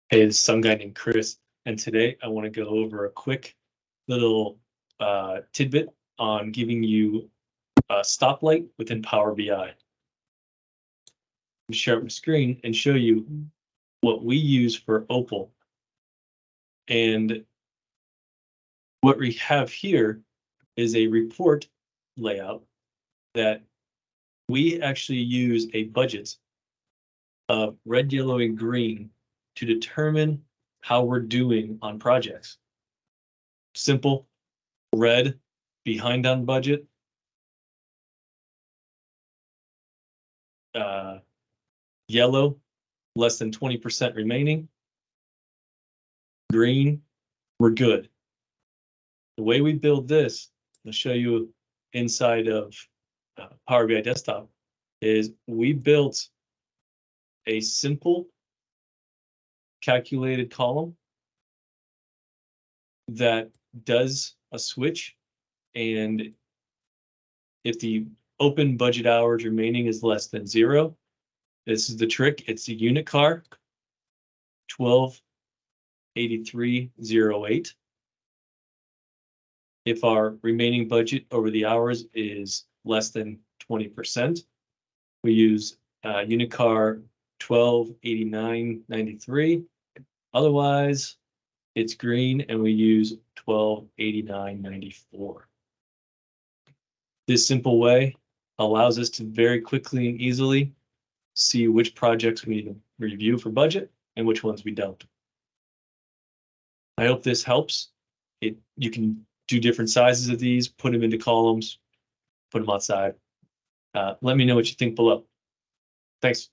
Hey, this is some guy named Chris, and today I want to go over a quick little tidbit on giving you a stoplight within Power BI. Share up my screen and show you what we use for Opal. And what we have here is a report layout that we actually use a budget of red, yellow, and green to determine how we're doing on projects. Simple. Red, behind on budget. Yellow, less than 20% remaining. Green, we're good. The way we build this, I'll show you inside of Power BI Desktop, is we built a simple calculated column that does a switch, and if the open budget hours remaining is less than 0, this is the trick. It's the unit car 128308. If our remaining budget over the hours is less than 20%, we use unit car 128993. Otherwise, it's green and we use 128994. This simple way allows us to very quickly and easily see which projects we need to review for budget and which ones we don't. I hope this helps. You can do different sizes of these, put them into columns, put them outside. Let me know what you think below. Thanks.